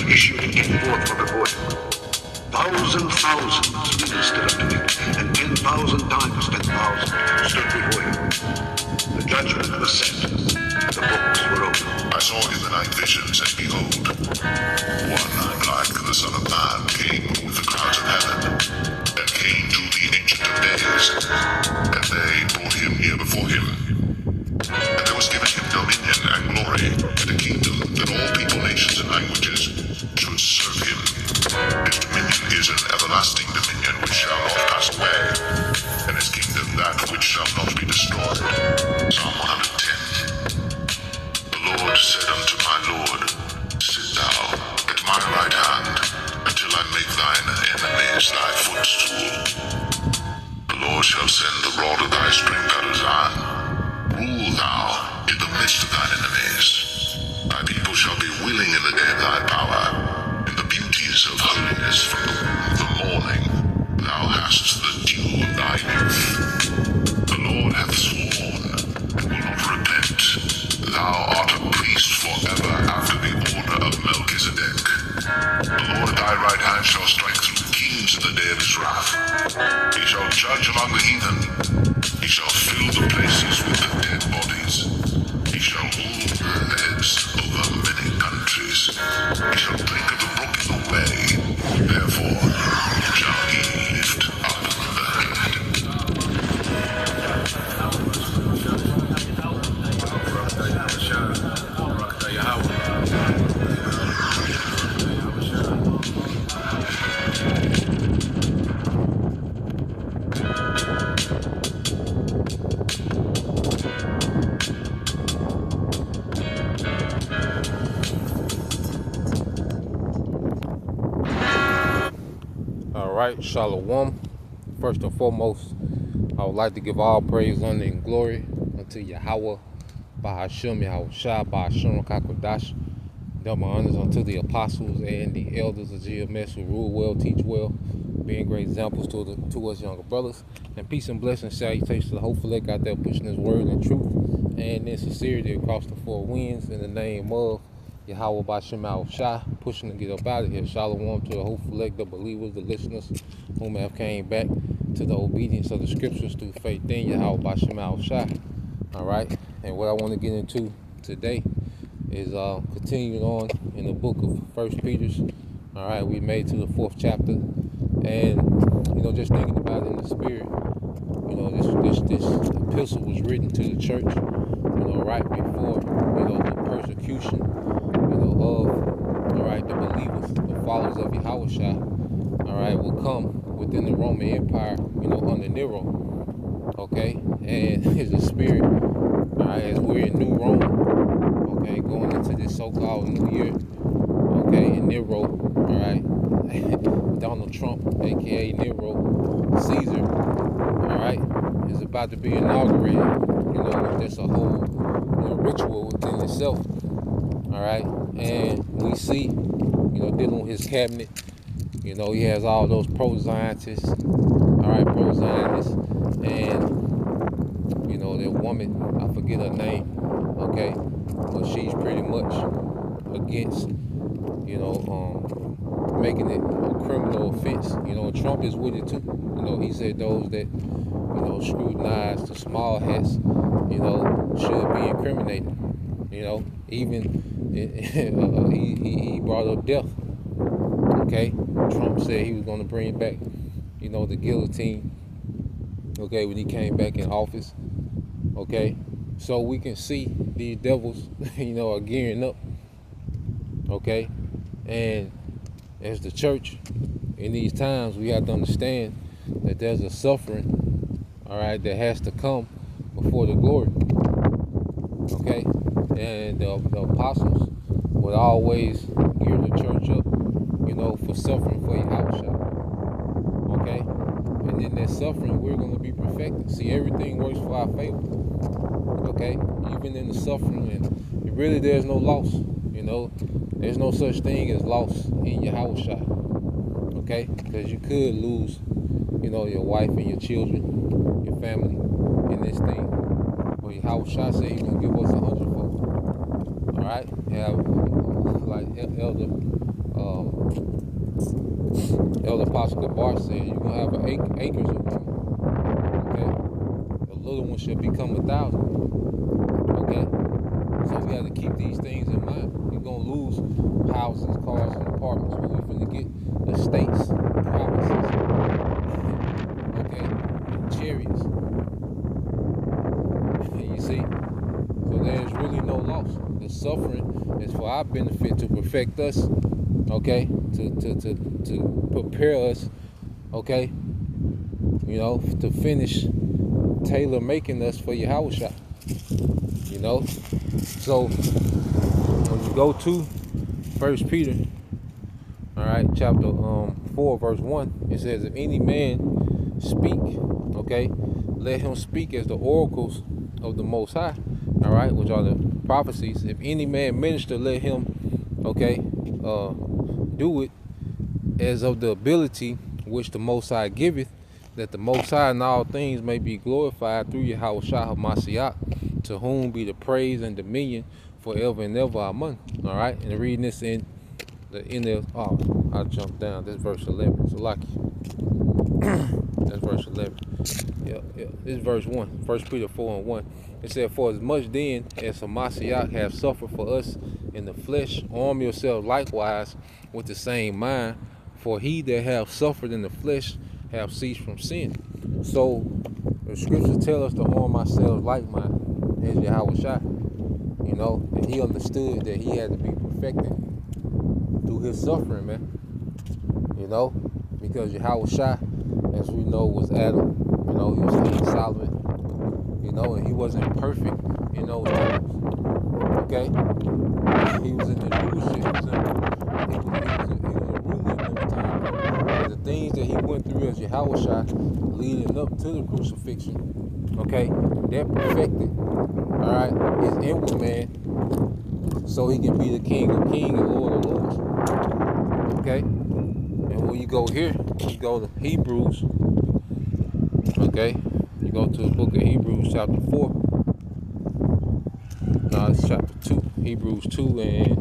issued and came forth from before him. Thousands ministered unto him, and 10,000 times 10,000 stood before him. The judgment was set, the books were opened. I saw in the night visions, and behold, one like the Son of Man came with the clouds of heaven, and came to the Ancient of Days, and they brought him near before him. And there was given him dominion and glory, and a kingdom, that all people, nations, and languages should serve him. His dominion is an everlasting dominion which shall not pass away, and his kingdom that which shall not be destroyed. Psalm 110. The Lord said unto my Lord, Sit thou at my right hand, until I make thine enemies thy footstool. The Lord shall send the rod of thy strength out of Zion. Rule thou in the midst of thine enemies. Thy people shall be willing in the day of thy power. In the beauties of holiness from the womb of the morning, thou hast the dew of thy youth. The Lord hath sworn, and will not repent. Thou art a priest forever after the order of Melchizedek. The Lord at thy right hand shall strike through kings in the day of his wrath. He shall judge among the heathen. He shall fill the places with the dead bodies. He shall rule the heads over many countries. He shall break the broken away. Therefore shall he lift up the head. Alright, Shalom. First and foremost, I would like to give all praise, honor, and glory unto Yahweh, Bahashem, Yahushua, Bahashem, Kakodash. Double honors unto the apostles and the elders of GMS who rule well, teach well, being great examples to us younger brothers. And peace and blessings, salutations to the hopeful elect out there pushing his word and truth and in sincerity across the four winds in the name of Yahweh Bashem Yahushua, pushing to get up out of here. Shalom to the hopeful elect, the believers, the listeners, whom have came back to the obedience of the scriptures through faith in Yahweh Bashem Yahushua. Alright, and what I want to get into today is continuing on in the book of First Peter's. Alright, we made to the 4th chapter, and just thinking about it in the spirit, this epistle was written to the church, right before, the persecution, of, the believers, the followers of Yahushua, will come within the Roman Empire, under Nero, okay? And it's a spirit, as we're in New Rome, okay, going into this so-called New Year, okay, and Nero, Donald Trump, aka Nero, Caesar, is about to be inaugurated, there's a whole ritual within itself, and we see, dealing with his cabinet, he has all those pro-Zionists, pro-Zionists, and, that woman, I forget her name, okay, but she's pretty much against, making it a criminal offense. Trump is with it too. He said those that, scrutinize the small hats, should be incriminated. Even he brought up death. Okay, Trump said he was going to bring back, the guillotine. Okay, when he came back in office. Okay, so we can see these devils, are gearing up. Okay, and as the church in these times, we have to understand that there's a suffering, that has to come before the glory. Okay, and the apostles would always gear the church up, for suffering for Yahushua. Okay, and in that suffering, we're going to be perfected. See, everything works for our favor. Okay, even in the suffering, and really there's no loss. There's no such thing as loss in Yahushua. Okay, because you could lose, your wife and your children, your family in this thing. But Yahushua said he's going to give us 100-fold. Alright, have, like Elder Elder Apostle Gabar said, you're gonna have acres of women. Okay, a little one shall become 1,000. Okay, so we have to keep these things in mind. We're gonna lose houses, cars, and apartments, but we're gonna get estates, provinces, okay, chariots. You see, so there's really no loss. The suffering is for our benefit, to perfect us, okay, to prepare us, okay, you know, to finish tailor making us for Yahushua, you know. So when you go to 1 Peter, all right, chapter 4, verse 1, it says, if any man speak, okay, let him speak as the oracles of the Most High, all right, which are the prophecies. If any man minister, let him, okay, do it as of the ability which the Most High giveth, that the Most High in all things may be glorified through Yahushua HaMashiach, to whom be the praise and dominion forever and ever. Amen. All right, and reading this in the I jumped down. This verse 11. So like, that's verse 11. Yeah. This is verse 1. 1 Peter 4 and 1. It said, for as much then as Hamashiach have suffered for us in the flesh, arm yourself likewise with the same mind. For he that have suffered in the flesh have ceased from sin. So the scriptures tell us to arm ourselves like mind as Yahushua. You know, and he understood that he had to be perfected through his suffering, man. You know, because Yahushua, as we know, was Adam. You know, he was King Solomon. You know, and he wasn't perfect in those times. Okay? He was in the leadership. He was a ruler in those times. But the things that he went through as Yahushua leading up to the crucifixion, okay, that perfected, all right, his inward man, so he can be the King of Kings and Lord of Lords. Okay? And when you go here, you go to Hebrews, okay? You go to the book of Hebrews chapter 4. No, it's chapter 2. Hebrews 2 and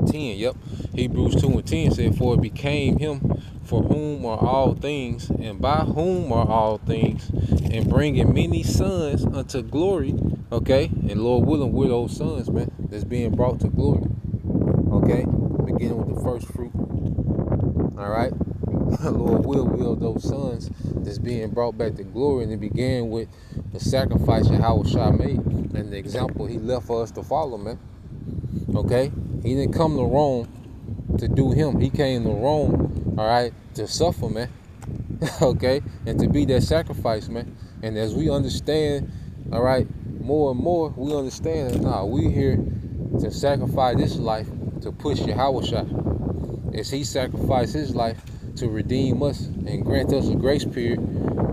10. Yep. Hebrews 2 and 10 said, for it became him for whom are all things, and by whom are all things, and bringing many sons unto glory. Okay? And Lord willing, we're those sons, man, that's being brought to glory. Okay? Beginning with the first fruit. All right? Lord will those sons that's being brought back to glory. And it began with the sacrifice that Yahushua made and the example he left for us to follow, man. Okay? He didn't come to Rome to do him. He came to Rome, all right, to suffer, man. Okay? And to be that sacrifice, man. And as we understand, all right, more and more, we understand that, nah, we're here to sacrifice this life to push Yahushua. As he sacrificed his life to redeem us and grant us a grace period,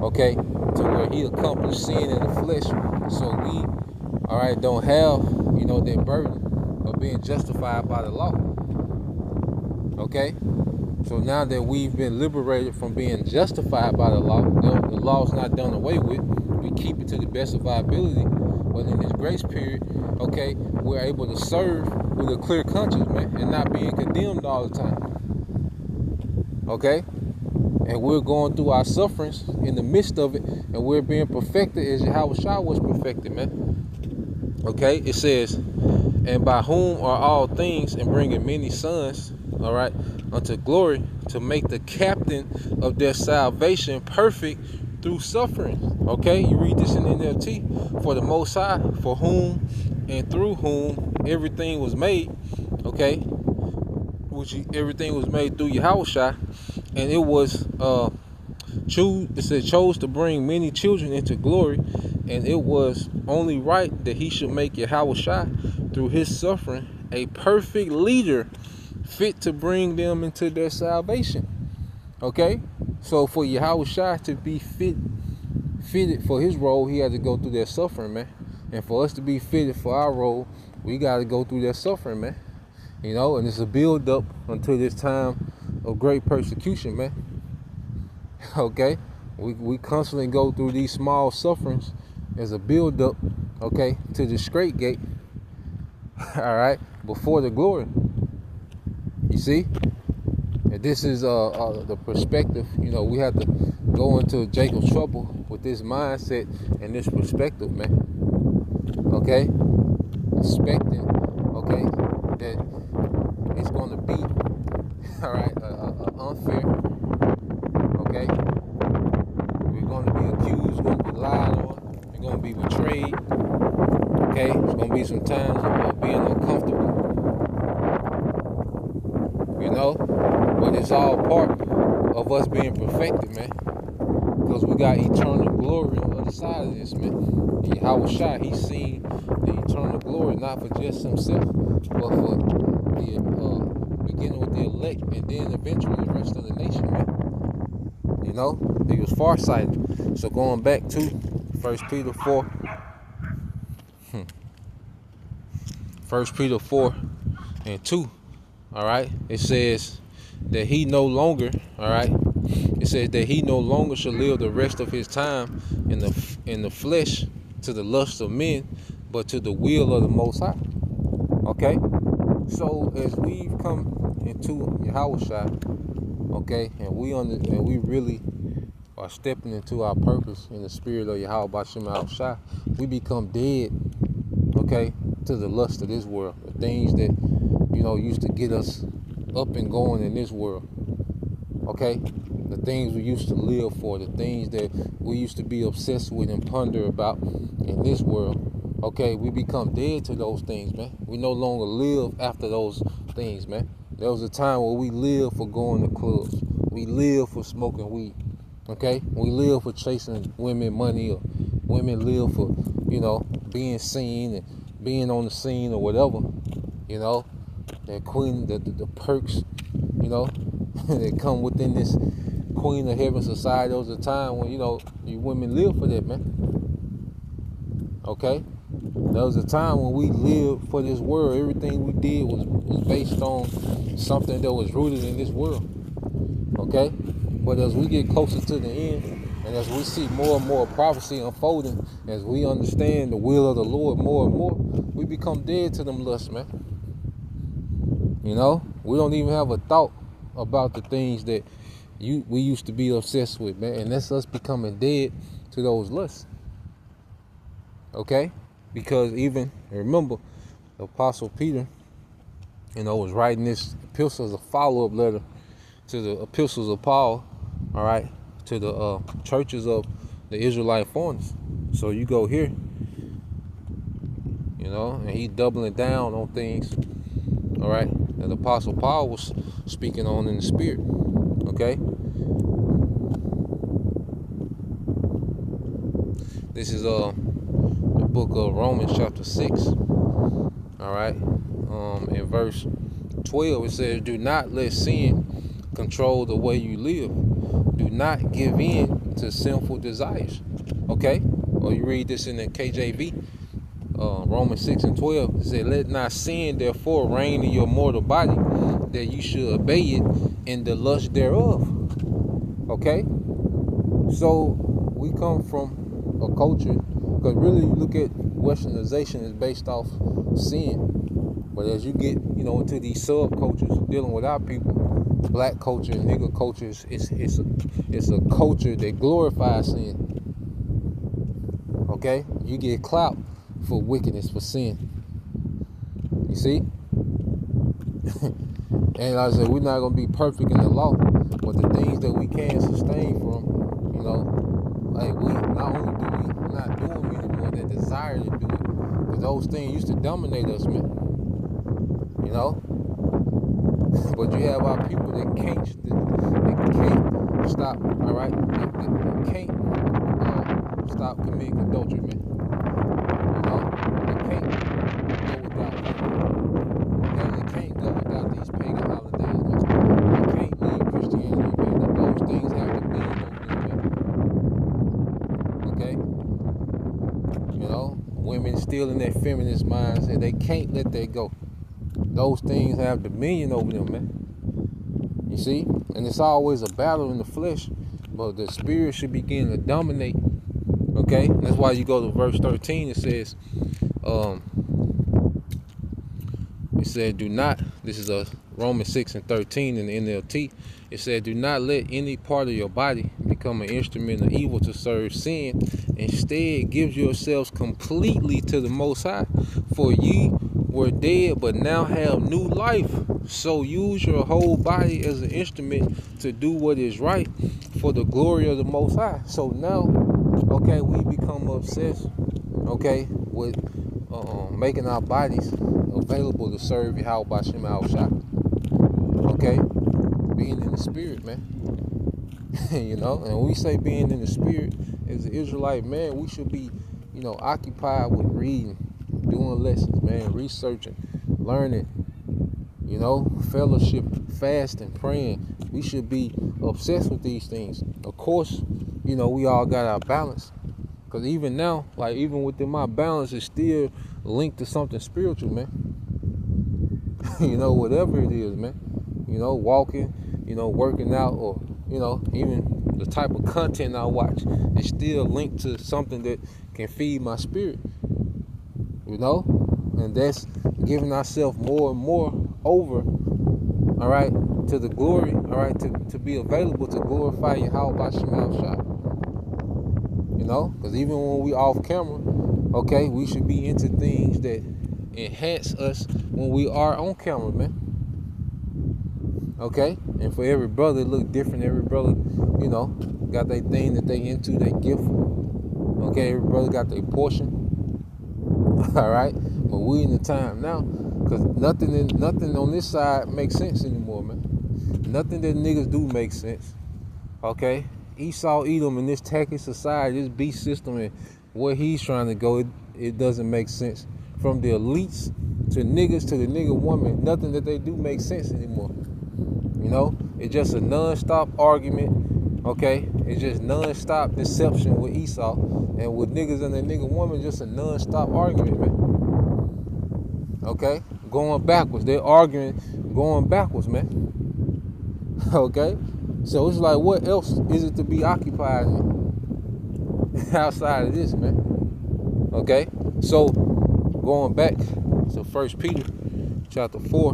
okay, to where he accomplished sin in the flesh, so we, all right, don't have, you know, that burden of being justified by the law. Okay, so now that we've been liberated from being justified by the law's not done away with. We keep it to the best of our ability, but in this grace period, okay, we're able to serve with a clear conscience, man, and not being condemned all the time. Okay? And we're going through our sufferings in the midst of it, and we're being perfected as Yahushua was perfected, man. Okay? It says, and by whom are all things, and bringing many sons, all right, unto glory, to make the captain of their salvation perfect through suffering. Okay? You read this in NLT. For the Most High, for whom and through whom everything was made, okay? Everything was made through Yahushua, and it was chose to bring many children into glory, and it was only right that he should make Yahushua through his suffering a perfect leader, fit to bring them into their salvation. Okay, so for Yahushua to be fitted for his role, he had to go through that suffering, man. And for us to be fitted for our role, we got to go through that suffering, man. You know, and it's a build up until this time of great persecution, man. Okay, we constantly go through these small sufferings as a build up, okay, to the straight gate. All right, before the glory. You see? And this is the perspective. You know, we have to go into Jacob's trouble with this mindset and this perspective, man. Okay? Expecting, okay, that it's going to be, all right, unfair. Okay? We're going to be accused, going to be lied on, we're going to be betrayed. Okay? It's going to be some times of being uncomfortable. You know? But it's all part of us being perfected, man. Because we got eternal glory on the other side of this, man. Yahweh Shai, he's seen the eternal glory, not for just himself, but for the beginning with the elect, and then eventually the rest of the nation, man. You know? He was farsighted. So going back to 1 Peter 4. 1 Peter 4 and 2. Alright? It says that he no longer, alright? It says that he no longer shall live the rest of his time in the flesh to the lust of men, but to the will of the Most High. Okay? So as we've come into Yahweh Shai, okay, and we really are stepping into our purpose in the spirit of Yahweh B'Shem Yahweh Shai, we become dead, okay, to the lust of this world, the things that, you know, used to get us up and going in this world. Okay? The things we used to live for, the things that we used to be obsessed with and ponder about in this world. Okay, we become dead to those things, man. We no longer live after those things, man. There was a time where we lived for going to clubs. We lived for smoking weed. Okay? We lived for chasing women, money, or women live for, you know, being seen and being on the scene or whatever. You know? The queen, the perks, you know, that come within this Queen of Heaven society. There was a time when, you know, you women live for that, man. Okay? There was a time when we lived for this world. Everything we did was based on something that was rooted in this world. Okay? But as we get closer to the end, and as we see more and more prophecy unfolding, as we understand the will of the Lord more and more, we become dead to them lusts, man. You know? We don't even have a thought about the things that we used to be obsessed with, man. And that's us becoming dead to those lusts. Okay? Because even, remember, the Apostle Peter, you know, was writing this epistle as a follow-up letter to the epistles of Paul, all right, to the churches of the Israelite foreigners. So you go here, you know, and he's doubling down on things, all right, that the Apostle Paul was speaking on in the spirit, okay? This is the book of Romans chapter 6, all right, in verse 12, it says, do not let sin control the way you live. Do not give in to sinful desires, okay? Or you read this in the KJV, Romans 6 and 12, it said, let not sin therefore reign in your mortal body, that you should obey it in the lust thereof, okay? So we come from a culture, because really you look at westernization is based off sin. But as you get, you know, into these subcultures dealing with our people, black culture and nigger culture, it's a culture that glorifies sin. Okay? You get clout for wickedness, for sin. You see? And like I said, we're not going to be perfect in the law, but the things that we can sustain from, you know, like we not only do we not do them anymore, that desire to do it, because those things used to dominate us, man. You know? But you have our people that can't stop, all right? They can't stop committing adultery, man. You know? They can't go without that. They can't go without these pagan holidays, man. They can't leave Christianity, man. Those things have to be in them, okay? You know? Women still in their feminist minds, and they can't let that go. Those things have dominion over them, man. You see? And it's always a battle in the flesh, but the spirit should begin to dominate. Okay? And that's why you go to verse 13, it says, It said, do not, this is a Romans 6:13 in the NLT. It said, do not let any part of your body become an instrument of evil to serve sin. Instead, give yourselves completely to the Most High. For ye were dead, but now have new life. So use your whole body as an instrument to do what is right for the glory of the Most High. So now, okay, we become obsessed, okay, with making our bodies available to serve Yahweh Bashem Al-Shah. Okay? Being in the spirit, man. You know? And when we say being in the spirit, as an Israelite, man, we should be, you know, occupied with reading, doing lessons, man, researching, learning, you know, fellowship, fasting, praying. We should be obsessed with these things. Of course, you know, we all got our balance. Because even now, like even within my balance, it's still linked to something spiritual, man. You know, whatever it is, man. You know, walking, you know, working out, or, you know, even the type of content I watch is still linked to something that can feed my spirit. You know? And that's giving ourselves more and more over, all right, to the glory, all right, to be available to glorify Yahweh Bashem Al-Shah. You know, because even when we off camera, okay, we should be into things that enhance us when we are on camera, man. Okay, and for every brother, it look different. Every brother, you know, got their thing that they into, their gift. Okay, every brother got their portion. All right, but we in the time now, because nothing on this side makes sense anymore, man. Nothing that niggas do makes sense. Okay. Esau Edom in this tacky society, this beast system, and where he's trying to go, it doesn't make sense. From the elites to niggas to the nigga woman, nothing that they do makes sense anymore. You know, it's just a non-stop argument, okay? It's just non-stop deception with Esau, and with niggas and the nigga woman, just a non-stop argument, man. Okay? Going backwards. They're arguing, going backwards, man. Okay? So it's like, what else is it to be occupied in outside of this, man? Okay? So, going back to 1 Peter chapter 4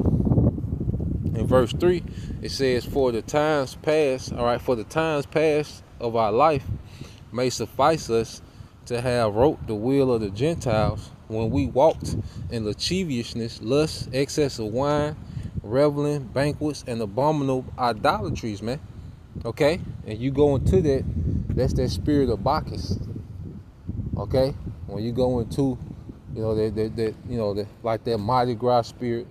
and verse 3, it says, for the times past, all right, for the times past of our life may suffice us to have wrote the will of the Gentiles when we walked in lasciviousness, lust, excess of wine, reveling, banquets, and abominable idolatries, man. Okay, and you go into that, that's that spirit of Bacchus. Okay, when you go into, you know, that you know, that like that Mardi Gras spirit,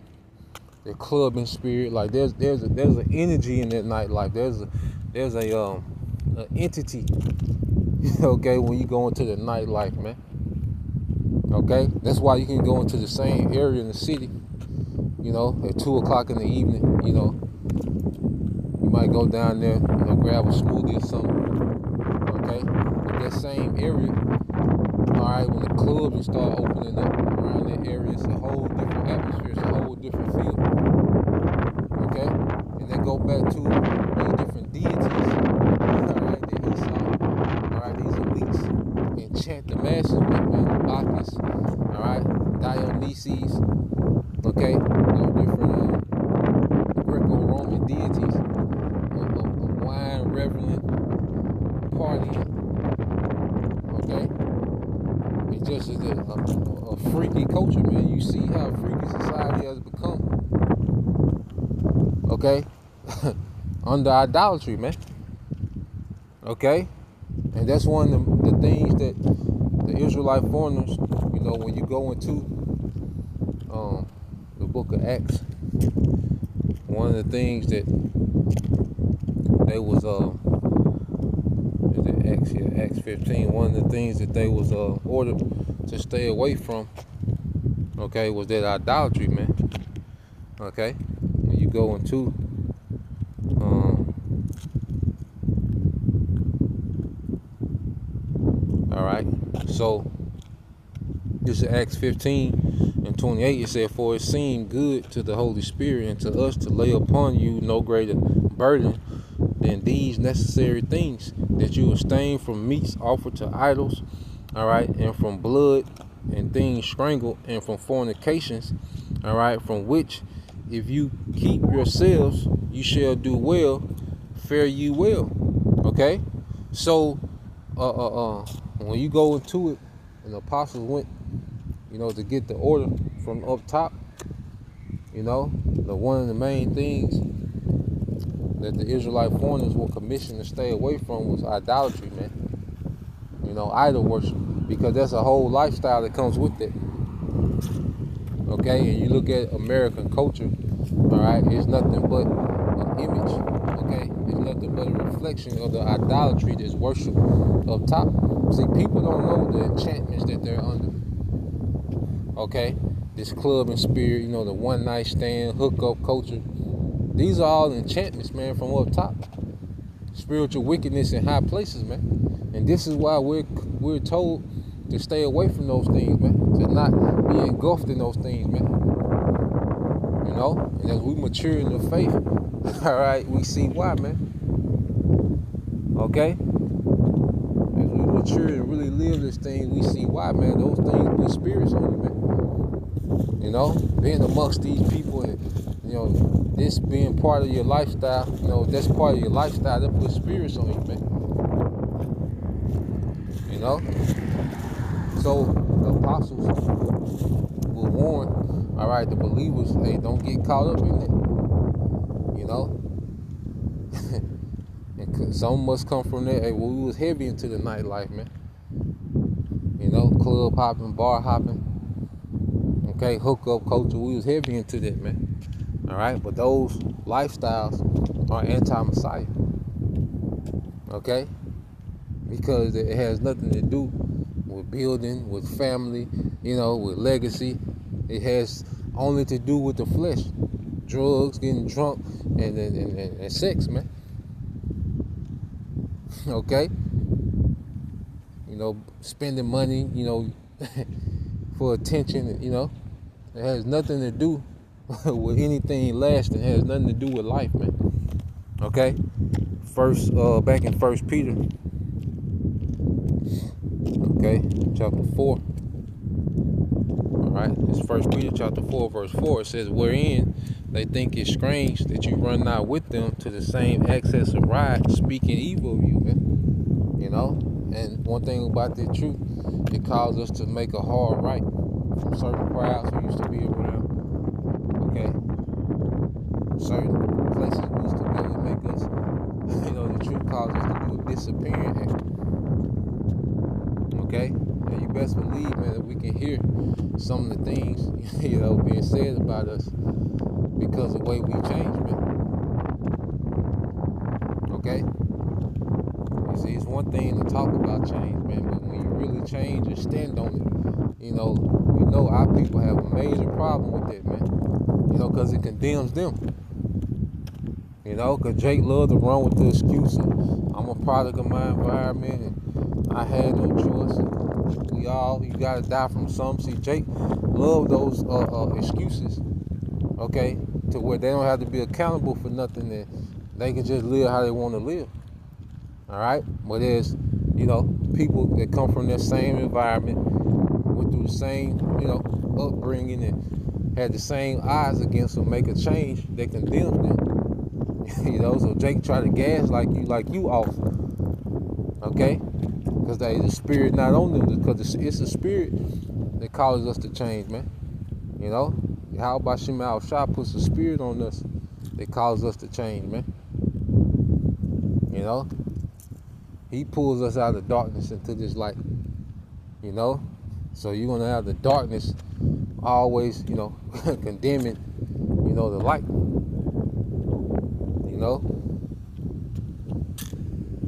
that clubbing spirit, like there's an energy in that nightlife. There's a entity. Okay, when you go into the nightlife, man. Okay, that's why you can go into the same area in the city, you know, at 2 o'clock in the evening, you know. You might go down there, you know, grab a smoothie or something, okay? But that same area, all right, when the clubs start opening up around that area, it's a whole different atmosphere, it's a whole different feel, okay? And then go back to these different deities, all right, that he saw, all right, these elites, enchant the masses with, man, Bacchus, all right, Dionysus, okay, those different Greco-Roman deities, wine reveling, partying, okay? It just is a freaky culture, man. You see how freaky society has become, okay? Under idolatry, man, okay? And that's one of the things that the Israelite foreigners, you know, when you go into the book of Acts, one of the things that they was Acts 15, one of the things that they was ordered to stay away from, okay, was that idolatry, man. Okay, when you go into all right, so this is Acts 15 and 28. It said, for it seemed good to the Holy Spirit and to us to lay upon you no greater burden than these necessary things, that you abstain from meats offered to idols, all right, and from blood and things strangled, and from fornications, all right, from which if you keep yourselves, you shall do well, fare you well. Okay? So when you go into it, and the apostles went, to get the order from up top, the one of the main things that the Israelite foreigners were commissioned to stay away from was idolatry, man. Idol worship, because that's a whole lifestyle that comes with it. Okay, and you look at American culture, all right, it's nothing but an image. Okay, it's nothing but a reflection of the idolatry that's worshipped up top. See, people don't know the enchantments that they're under. Okay, this club and spirit, the one night stand, hookup culture. These are all enchantments, man, from up top. Spiritual wickedness in high places, man. And this is why we're told to stay away from those things, man. To not be engulfed in those things, man. And as we mature in the faith, all right, we see why, man. Okay? As we mature and really live this thing, we see why, man. Those things put spirits on you, man. Being amongst these people and, this being part of your lifestyle, that's part of your lifestyle, that puts spirits on you, man. So the apostles will warn, all right, the believers, hey, don't get caught up in it. And some must come from there. Hey, well, we was heavy into the nightlife, man. Club hopping, bar hopping, okay, hookup culture. We was heavy into that, man. All right, but those lifestyles are anti-Messiah. Okay, because it has nothing to do with building, with family, with legacy. It has only to do with the flesh, drugs, getting drunk, and sex, man. Okay, spending money, for attention, it has nothing to do with anything lasting. It has nothing to do with life, man. Okay, back in 1 Peter. Okay, chapter 4. All right, it's 1 Peter chapter 4, verse 4. It says, wherein they think it strange that you run not with them to the same excess of riot, speaking evil of you, man. And one thing about the truth, it calls us to make a hard right from certain crowds who used to be around. Okay, certain places we used to go and make us, the truth calls us to do a disappearing act. Okay, and you best believe, man, that we can hear some of the things, being said about us because of the way we changed, man. Okay? You see, it's one thing to talk about change, man, but when you really change and stand on it, we know our people have a major problem with that, man. Because it condemns them. Because Jake loved to run with the excuse of, I'm a product of my environment and I had no choice. You gotta die from some. See, Jake loved those excuses, okay, to where they don't have to be accountable for nothing, and they can just live how they want to live. All right, but there's, people that come from that same environment, went through the same, upbringing, and had the same odds against them make a change that condemns them. So Jake tried to gaslight you like you off, okay? Because the spirit not on them, because it's a spirit that causes us to change, man. How about Shemal Shah puts a spirit on us that causes us to change, man. He pulls us out of darkness into this light, So you're gonna have the darkness always, condemning, the light.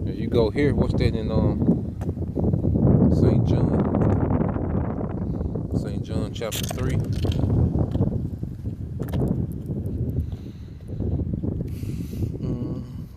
If you go here, what's that in St. John chapter 3. I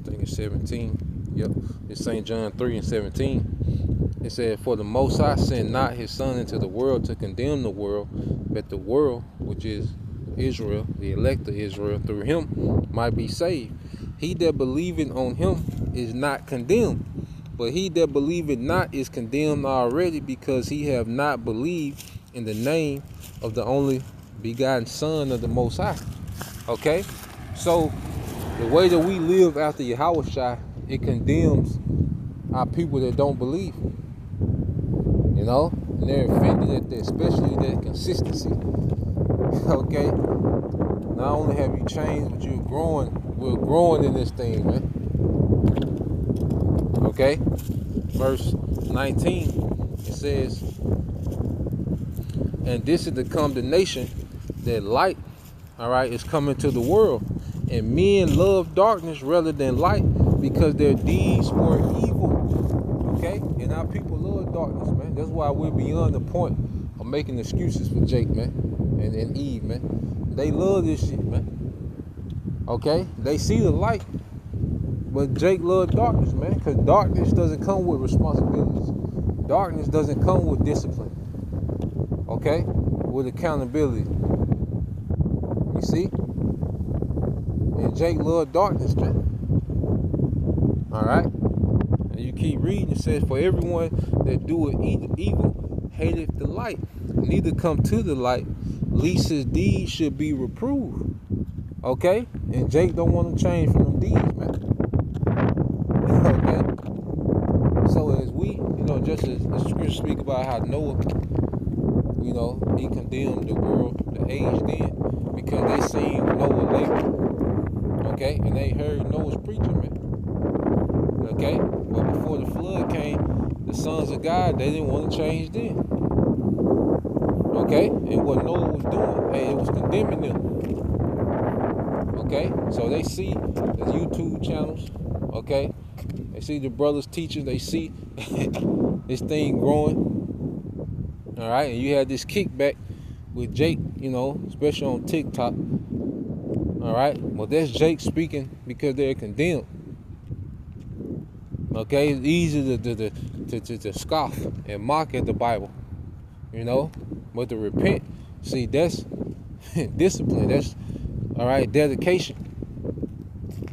think it's 17. Yep, it's St. John 3 and 17. It said, for the Most High sent not his Son into the world to condemn the world, but the world, which is Israel, the elect of Israel, through him might be saved. He that believeth on him is not condemned, but he that believeth not is condemned already, because he have not believed in the name of the only begotten Son of the Most High. Okay? So, the way that we live after Yahushua, it condemns our people that don't believe. You know? And they're offended at that, especially that consistency. Okay? Not only have you changed, but we're growing in this thing, man. Okay? Verse 19, it says, and this is the condemnation that light, all right, is coming to the world. And men love darkness rather than light because their deeds were evil. Okay? And our people love darkness, man. That's why we're beyond the point of making excuses for Jake, man, and Eve, man. They love this shit, man. Okay? They see the light. But Jake loved darkness, man, because darkness doesn't come with responsibilities. Darkness doesn't come with discipline. Okay? With accountability. You see? And Jake loved darkness, man. Alright? And you keep reading, it says, for everyone that doeth evil hateth the light, neither come to the light, lest his deeds should be reproved. Okay? And Jake don't want to change from them deeds, man. Okay? So as we, just as the scriptures speak about how Noah, he condemned the world, the age then, because they seen Noah labor. Okay? And they heard Noah's preaching, man. Okay? But before the flood came, the sons of God, they didn't want to change then. Okay? And what Noah was doing, it was condemning them. Okay? So they see the YouTube channels, okay? They see the brothers teaching, they see this thing growing. All right, and you had this kickback with Jake, especially on TikTok. All right, well, that's Jake speaking because they're condemned. Okay, it's easy to scoff and mock at the Bible, but to repent, see, that's discipline. That's dedication.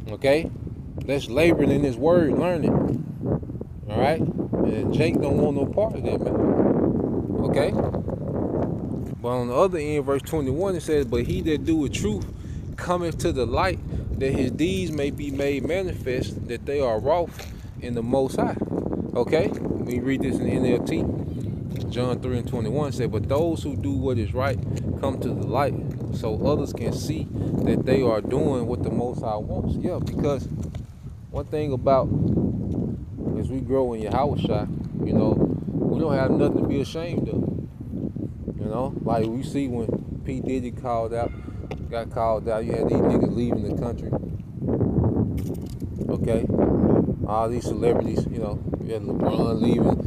Okay, that's laboring in His Word, learning. All right, and Jake don't want no part of that, man. Okay, but on the other end, verse 21, it says, but he that doeth truth cometh to the light, that his deeds may be made manifest, that they are wrought in the Most High. Okay, we read this in NLT. John 3:21 said, but those who do what is right come to the light, so others can see that they are doing what the Most High wants. Yeah, because one thing about as we grow in Yahushua, we don't have nothing to be ashamed of. Like we see when P. Diddy got called out, you had these niggas leaving the country. Okay? All these celebrities, you had LeBron leaving.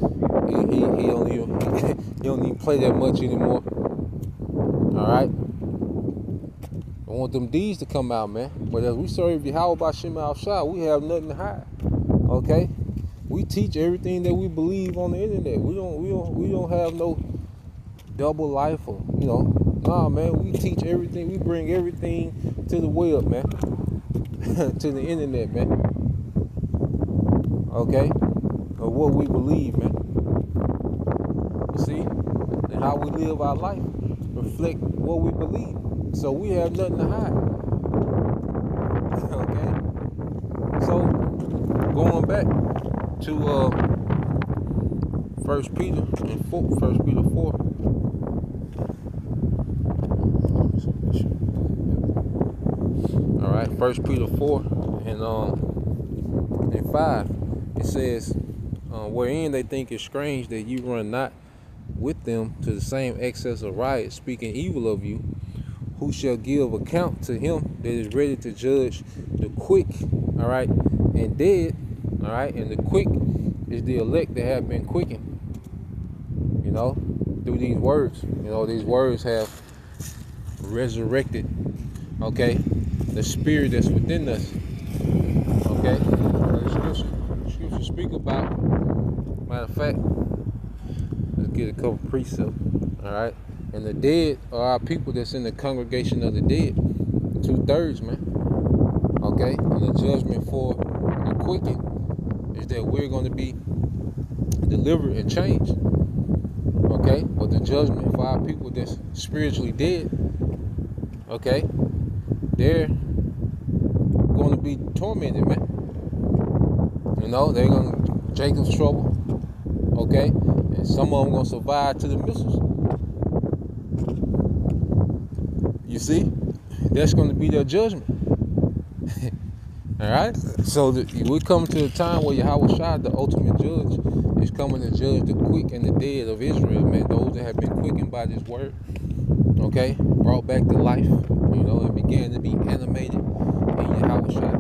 He don't even play that much anymore. Alright? I want them D's to come out, man. But as we serve Yahweh B'Shem Al-Shah, we have nothing to hide. Okay? We teach everything that we believe on the internet. We don't have no double life or nah, man. We teach everything. We bring everything to the web, man. To the internet, man. Okay? Of what we believe, man. You see? And how we live our life reflect what we believe. So we have nothing to hide. Okay? So going back to 1 Peter 4. All right, 1 Peter 4 and 5. It says, wherein they think it strange that you run not with them to the same excess of riot, speaking evil of you, who shall give account to him that is ready to judge the quick, all right, and dead, all right, and the quick is the elect that have been quickened, through these words. These words have resurrected, okay, the spirit that's within us, okay. The scripture speak about, matter of fact, let's get a couple precepts, all right. And the dead are our people that's in the congregation of the dead. 2/3, man. Okay? And the judgment for the quickened is that we're going to be delivered and changed. Okay? But the judgment for our people that's spiritually dead okay, they're going to be tormented, man. You know, they're going to Jacob's trouble, okay, and some of them going to survive to the missiles. You see, that's going to be their judgment. All right, so we come to a time where Yahweh Shai, the ultimate judge, is coming to judge the quick and the dead of Israel, man. Those that have been quickened by this word, okay, brought back to life, you know, and began to be animated in Yahweh Shai.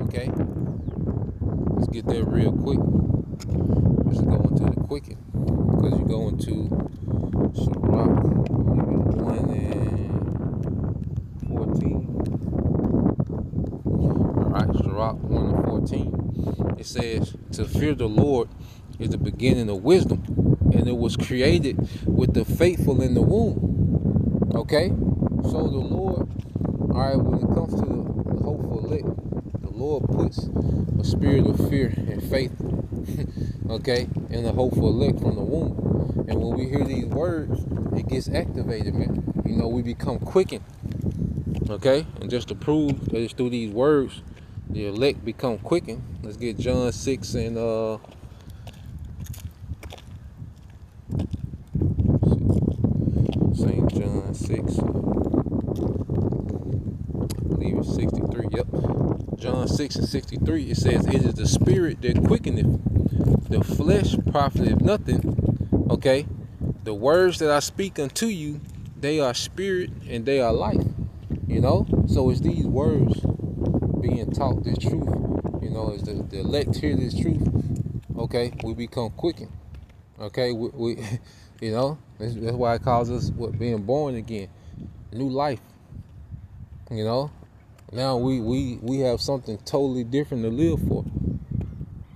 Okay, let's get there real quick. Let's go into the quicken, because you go into Sirach, 1 and 14. Alright, Sirach 1 and 14. It says, to fear the Lord is the beginning of wisdom, and it was created with the faithful in the womb. Okay? So the Lord, alright, when it comes to the hopeful elect, the Lord puts a spirit of fear and faith, okay, in the hopeful elect from the womb. And when we hear these words, it gets activated, man. You know, we become quickened. Okay? And just to prove that it's through these words, the elect become quickened. Let's get John 6 and St. John 6. I believe it's 63. Yep. John 6 and 63. It says, it is the spirit that quickeneth, the flesh profiteth nothing. Okay? The words that I speak unto you, they are spirit and they are life. You know? So it's these words being taught this truth. You know, as the elect hear this truth, okay, we become quickened. Okay, we you know, that's why it calls us being born again, new life. You know, now we have something totally different to live for.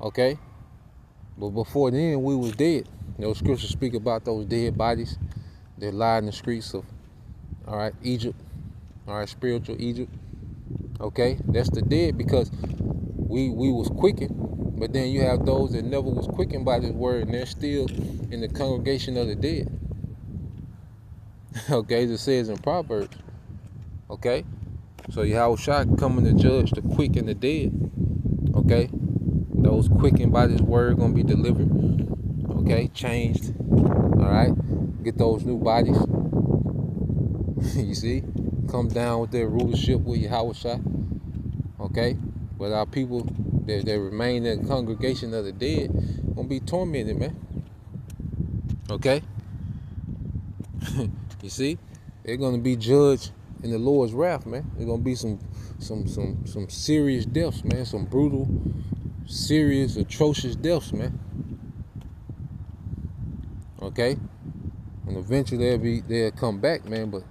Okay, but before then we was dead. You know, scriptures speak about those dead bodies that lie in the streets of, all right, Egypt, all right, spiritual Egypt. Okay, that's the dead, because we was quickened. But then you have those that never was quickened by this word, and they're still in the congregation of the dead. Okay, as it says in Proverbs. Okay, so Yahweh Shai coming to judge the quick and the dead. Okay, those quickened by this word gonna be delivered. Okay, changed. All right, get those new bodies. You see, come down with their rulership with Yahweh Shai. Okay, but our people that remain in the congregation of the dead gonna be tormented, man. Okay, you see, they're gonna be judged in the Lord's wrath, man. There's gonna be some serious deaths, man. Some brutal, serious, atrocious deaths, man. Okay, and eventually they'll come back, man. But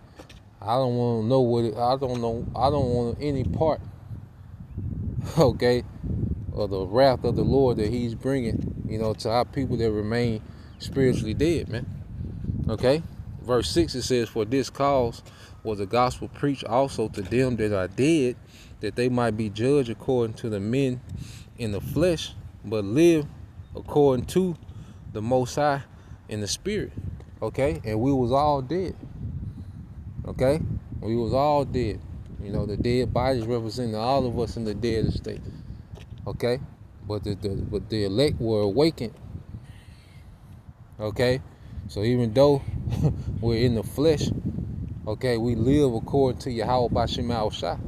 I don't want to know what I don't want any part, okay, of the wrath of the Lord that He's bringing, you know, to our people that remain spiritually dead, man. Okay, verse 6, it says, for this cause was the gospel preached also to them that are dead, that they might be judged according to the men in the flesh, but live according to the Most High in the spirit. Okay, and we was all dead. Okay, we was all dead. You know, the dead bodies representing all of us in the dead state. Okay, but the elect were awakened. Okay, so even though we're in the flesh, okay, we live according to Yahweh B'Shem Yahushua.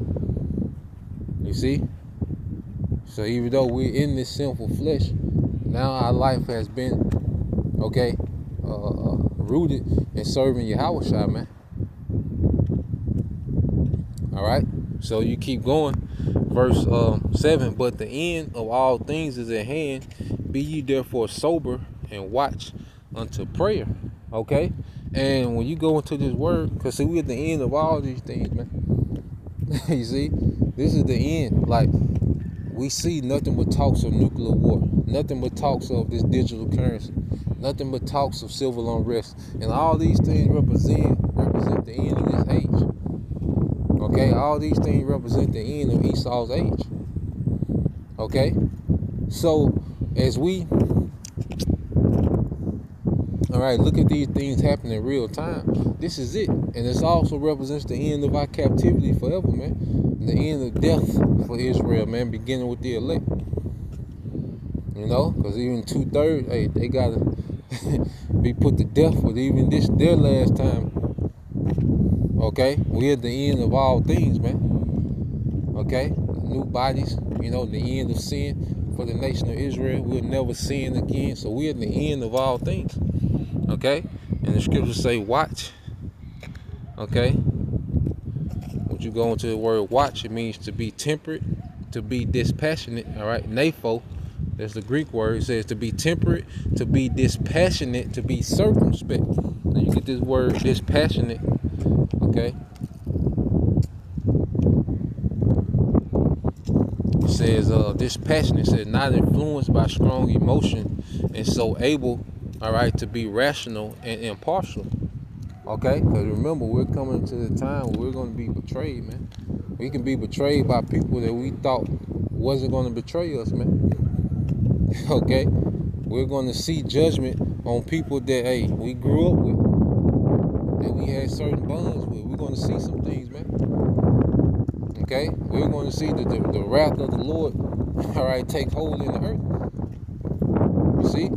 You see? So even though we're in this sinful flesh, now our life has been, okay, rooted in serving Yahushua, man. All right, so you keep going. Verse 7, but the end of all things is at hand. Be ye therefore sober and watch unto prayer. Okay, and when you go into this word, because see, we're at the end of all these things, man. You see, this is the end. Like, we see nothing but talks of nuclear war, nothing but talks of this digital currency, nothing but talks of civil unrest, and all these things represent the end of this age. Okay, all these things represent the end of Esau's age. Okay, so as we, all right, look at these things happening in real time. This is it. And it also represents the end of our captivity forever, man. The end of death for Israel, man, beginning with the elect. You know, because even 2/3, hey, they got to be put to death with even this, their last time. Okay? We're at the end of all things, man. Okay? New bodies, you know, the end of sin for the nation of Israel. We'll never sin again. So we're at the end of all things. Okay? And the scriptures say, watch. Okay? When you go into the word watch, it means to be temperate, to be dispassionate. All right? Napho, that's the Greek word. It says to be temperate, to be dispassionate, to be circumspect. Now you get this word dispassionate. Okay? It says dispassionate. It says not influenced by strong emotion and so able, all right, to be rational and impartial. Okay? Because remember, we're coming to the time where we're going to be betrayed, man. We can be betrayed by people that we thought wasn't going to betray us, man. Okay? We're going to see judgment on people that, hey, we grew up with, that we had certain bonds with. We're going to see some things, man. Okay? We're going to see the wrath of the Lord, all right, take hold in the earth. You see?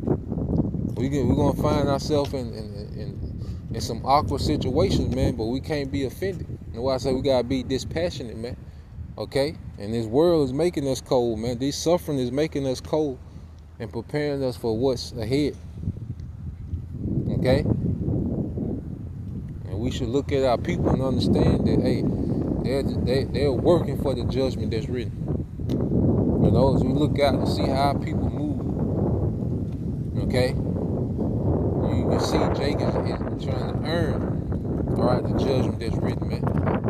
We're going to find ourselves in some awkward situations, man, but we can't be offended. That's why I say we got to be dispassionate, man. Okay? And this world is making us cold, man. This suffering is making us cold and preparing us for what's ahead. Okay? And we should look at our people and understand that, hey, they're working for the judgment that's written. You know, as we look out and see how our people move, okay, you can see Jacob is trying to earn, all right, the judgment that's written, man.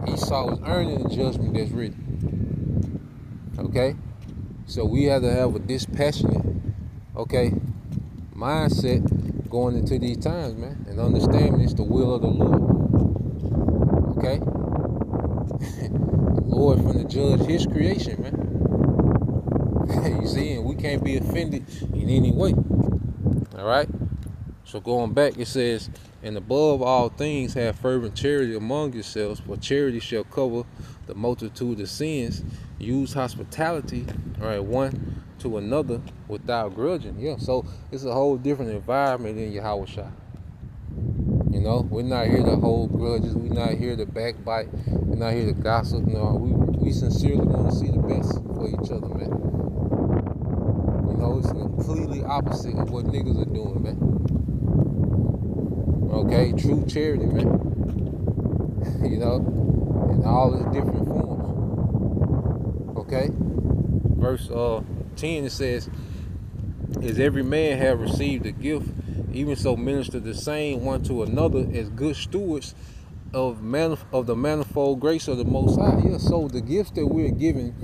Esau is earning the judgment that's written. Okay? So we have to have a dispassionate, okay, mindset going into these times, man, and understanding it's the will of the Lord. Okay? The Lord finna judge his creation, man. You see, and we can't be offended in any way. All right? So going back, it says, and above all things have fervent charity among yourselves, for charity shall cover the multitude of sins. Use hospitality, all right, one to another without grudging. Yeah, so it's a whole different environment in Yahushua. You know, we're not here to hold grudges. We're not here to backbite. We're not here to gossip. No, we sincerely want to see the best for each other, man. You know, it's completely opposite of what niggas are doing, man. Okay, true charity, man. You know, in all its different forms. Okay, verse 10, it says, as every man have received a gift, even so minister the same one to another as good stewards of the manifold grace of the Most High. Yeah, so the gifts that we're given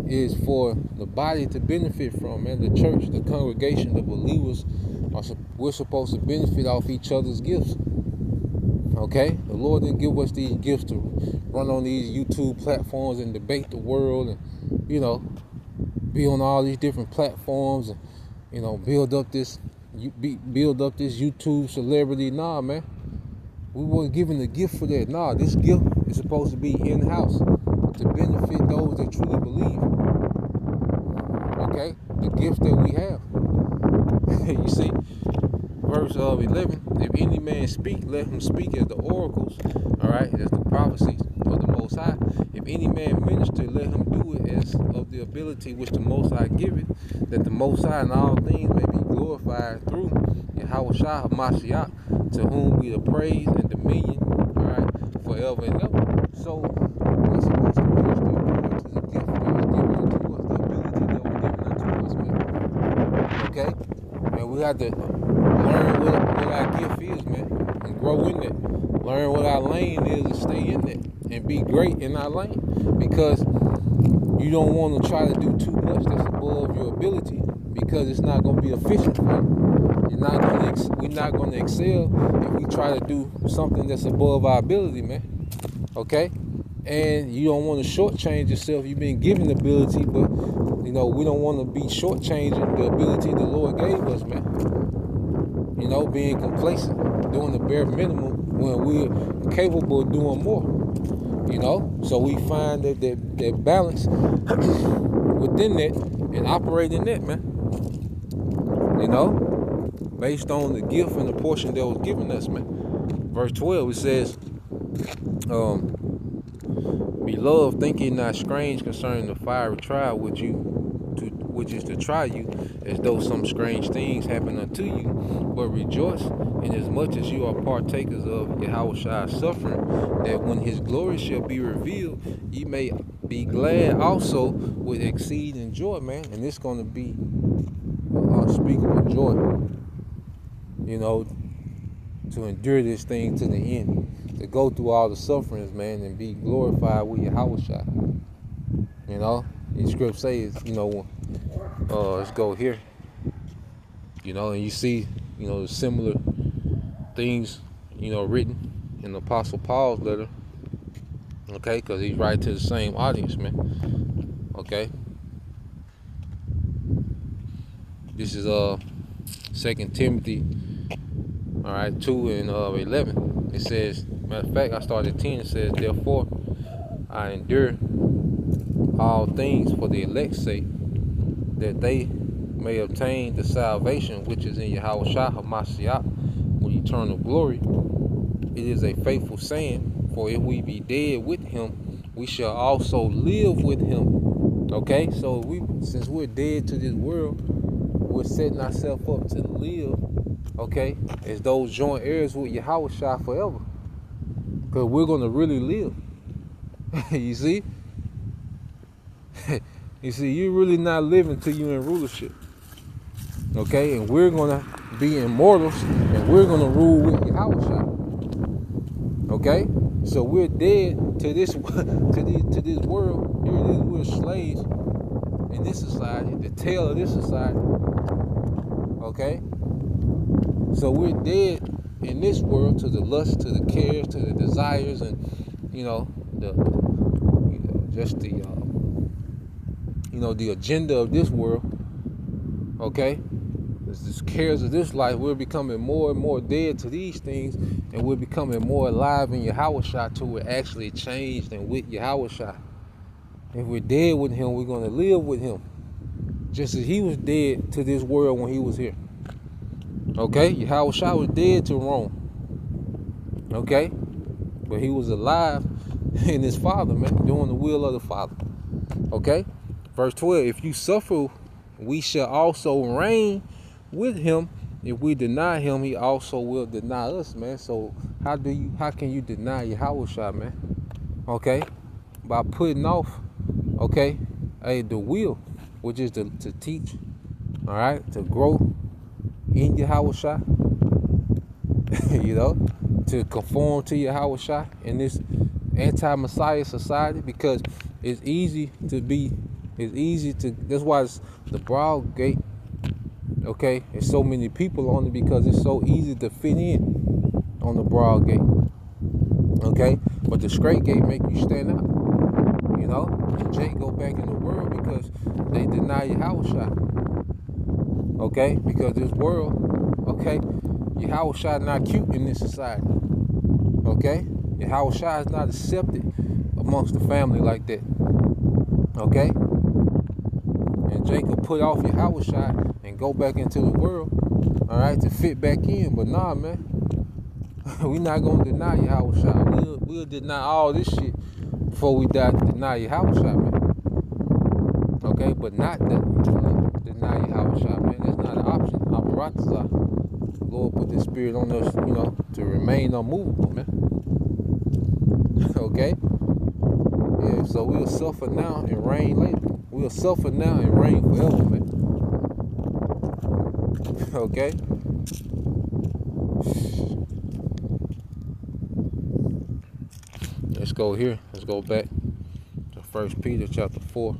is for the body to benefit from, and the church, the congregation, the believers, we're supposed to benefit off each other's gifts. Okay? The Lord didn't give us these gifts to run on these YouTube platforms and debate the world and, you know, be on all these different platforms and, you know, build up this YouTube celebrity. Nah, man. We weren't given the gift for that. Nah, this gift is supposed to be in-house to benefit those that truly believe. Okay? The gifts that we have. You see? Verse 11, if any man speak, let him speak as the oracles, all right, as the prophecies of the Most High. If any man minister, let him do it as of the ability which the Most High giveth, that the Most High in all things may be glorified through Yahushua HaMashiach, to whom be the praise and dominion, all right, forever and ever. So we're supposed to minister according to the gift that was given unto us, the ability that was given unto us, man. Okay? And we have to learn what our gift is, man, and grow in it. Learn what our lane is and stay in it and be great in our lane, because you don't want to try to do too much that's above your ability, because it's not going to be efficient for you. We're not going to excel if we try to do something that's above our ability, man. Okay? And you don't want to shortchange yourself. You've been given the ability, but, you know, we don't want to be shortchanging the ability the Lord gave us, man. you know, being complacent, doing the bare minimum when we're capable of doing more, you know. So we find that balance within that and operate in that, man, you know, based on the gift and the portion that was given us, man. Verse 12, it says, Beloved, think ye not strange concerning the fiery trial which is to try you, as though some strange things happen unto you, but rejoice inasmuch as you are partakers of Yahweh's suffering, that when his glory shall be revealed, ye may be glad also with exceeding joy, man. And it's going to be unspeakable joy, you know, to endure this thing to the end, to go through all the sufferings, man, and be glorified with Yahweh. You know, the script says, you know, let's go here, you know, and you see, you know, the similar things, you know, written in the Apostle Paul's letter, okay, because he's writing to the same audience, man, okay. This is 2 Timothy, all right, 2 and 11. It says, matter of fact, I started at 10. It says, therefore, I endure all things for the elect's sake, that they may obtain the salvation which is in Yahweh HaMashiach with eternal glory. It is a faithful saying, for if we be dead with him, we shall also live with him. Okay, so since we're dead to this world, we're setting ourselves up to live, okay, as those joint heirs with Yahweh forever. Because we're going to really live. You see? You see, you're really not living till you're in rulership. Okay? And we're going to be immortals, and we're going to rule with Yahweh. Okay? So we're dead to this to this world. Here it is, we're slaves in this society, the tail of this society. Okay? So we're dead in this world to the lust, to the cares, to the desires, and the agenda of this world. Okay, the cares of this life. We're becoming more and more dead to these things, and we're becoming more alive in Yahweh till we're actually changed and with Yahweh. If we're dead with him, we're going to live with him, just as he was dead to this world when he was here. Okay, Yahweh was dead to Rome. Okay, but he was alive in his Father, man, doing the will of the Father. Okay, verse 12, if you suffer, we shall also reign with him. If we deny him, he also will deny us, man. So how can you deny Yahweh, man? Okay, by putting off, okay, the will, which is to teach, all right, to grow in Yahweh, you know, to conform to Yahweh in this anti-Messiah society, because it's easy to, that's why it's the broad gate, okay, there's so many people on it, because it's so easy to fit in on the broad gate, okay, but the straight gate make you stand out, you know, and Jake go back in the world because they deny Yahweh. Okay, because this world, okay, Yahweh not cute in this society. Okay, Yahweh is not accepted amongst the family like that. Okay, and Jacob put off Yahweh and go back into the world, all right, to fit back in. But nah, man, we not gonna deny Yahweh. We'll deny all this shit before we die to deny Yahweh, man. Okay, but not deny Yahweh, man. That's not an option. Aparatazah. Lord put this spirit on us, you know, to remain unmovable, man. Okay? Yeah, so we'll suffer now and reign later. We'll suffer now and reign forever, man. Okay? Let's go here. Let's go back to 1 Peter chapter 4.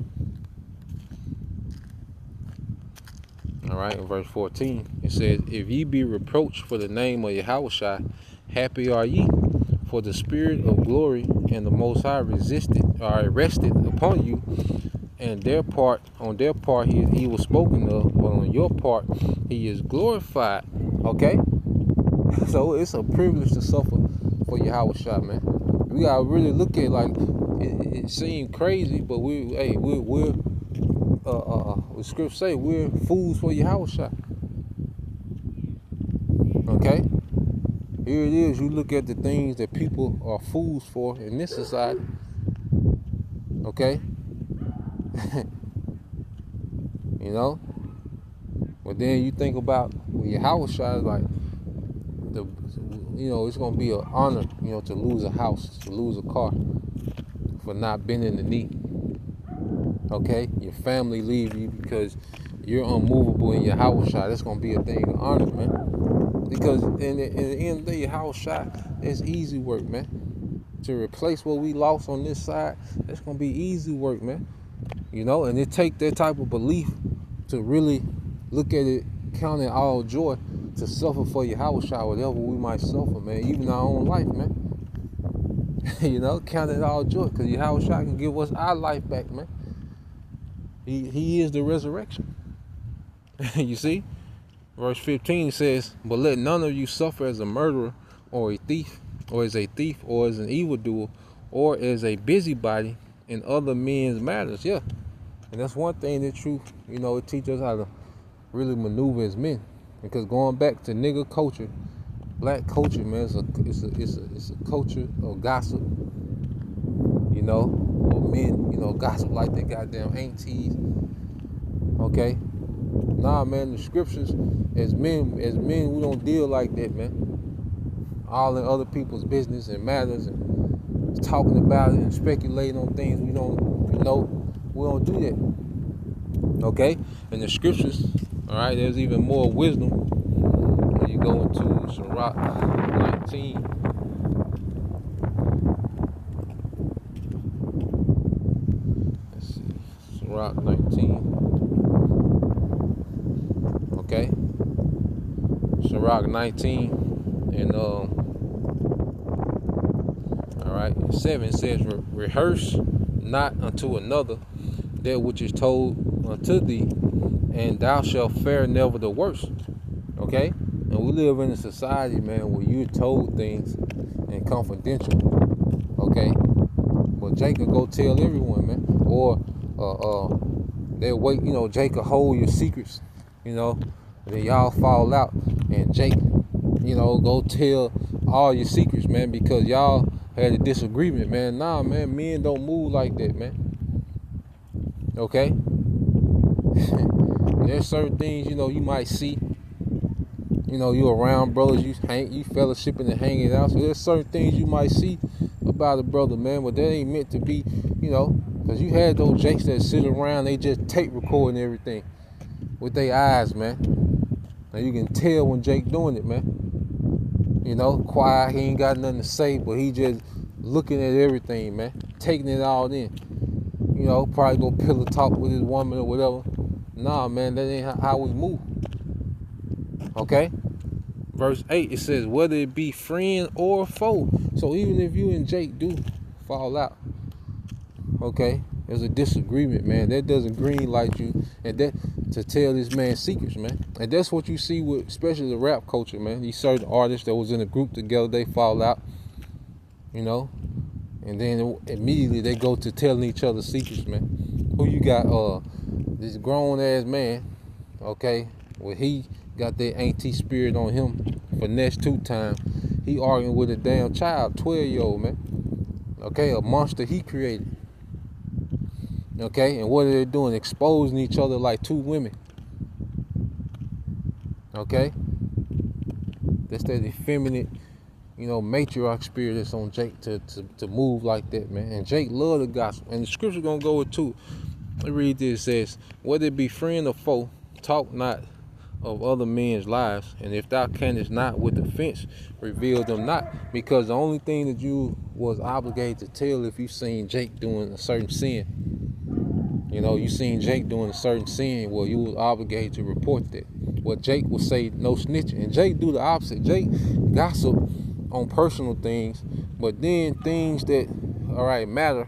All right, in verse 14, it says, if ye be reproached for the name of Yahweh, happy are ye, for the spirit of glory and the Most High rested upon you, and on their part he was spoken of, but on your part he is glorified Okay? So it's a privilege to suffer for Yahweh Shah, man. We gotta really look at it like it seems crazy, but we're the scripts say we're fools for Yahweh Shah. Okay? Here it is, you look at the things that people are fools for in this society. Okay? You know? But then you think about when Yahweh Shah is like it's gonna be an honor, to lose a house, to lose a car, for not bending the knee. Okay? Your family leave you because you're unmovable in Yahweh Shah. That's gonna be a thing of honor, man. Because in the end of the day, Yahweh Shah, it's easy work, man. To replace what we lost on this side, that's gonna be easy work, man. And it take that type of belief to really look at it, count it all joy, to suffer for Yahweh Shah, whatever we might suffer, man, even our own life, man. Count it all joy, because Yahweh Shah can give us our life back, man. He is the resurrection. You see? Verse 15 says, but let none of you suffer as a murderer, or a thief, or as an evildoer, or as a busybody in other men's matters. Yeah. And that's one thing that truth, it teaches us how to really maneuver as men. Because going back to nigga culture, black culture, man, it's a culture of gossip. Or men, gossip like they goddamn aunties. Okay? Nah, man, the scriptures, as men, we don't deal like that, man. All in other people's business and matters and talking about it and speculating on things we don't know. We don't do that. Okay? And the scriptures, all right, there's even more wisdom when you go into Sirach 19. Let's see, Sirach 19. Okay? Sirach 19 and all right, 7 says, rehearse not unto another that which is told unto thee, and thou shalt fare never the worse. Okay? And we live in a society, man, where you're told things and confidential. Okay? But Jake could go tell everyone, man. Or they'll wait, Jake could hold your secrets, and then y'all fall out, and Jake, go tell all your secrets, man, because y'all had a disagreement, man. Nah, man, men don't move like that, man. Okay? There's certain things, you might see. You around brothers, you fellowshipping and hanging out. So there's certain things you might see about a brother, man, but that ain't meant to be, because you had those jakes that sit around, they just tape recording everything with their eyes, man. Now you can tell when Jake doing it, man. Quiet, he ain't got nothing to say, but he just looking at everything, man, taking it all in. Probably go pillow talk with his woman or whatever. Nah, man, that ain't how we move. Okay? Verse 8, it says, whether it be friend or foe. So even if you and Jake do fall out, okay, there's a disagreement, man, that doesn't green light you and that to tell this man secrets, man. And that's what you see with especially the rap culture, man. These certain artists that was in a group together, they fall out, and then immediately they go to telling each other secrets, man. Who you got? This grown ass man, okay, well, he got that auntie spirit on him for next 2 times. He arguing with a damn child, 12-year-old, man. Okay, a monster he created. Okay, and what are they doing? Exposing each other like 2 women. Okay? That's that effeminate, matriarch spirit that's on Jake to move like that, man. And Jake love the gospel. And the scripture gonna go with 2. Let me read this. It says, whether it be friend or foe, talk not of other men's lives, and if thou canst not with offense, reveal them not. Because the only thing that you was obligated to tell if you seen Jake doing a certain sin, you seen Jake doing a certain sin, well, you was obligated to report that. Well, Jake would say no snitching, and Jake do the opposite. Jake gossip on personal things, but then things that, all right, matter,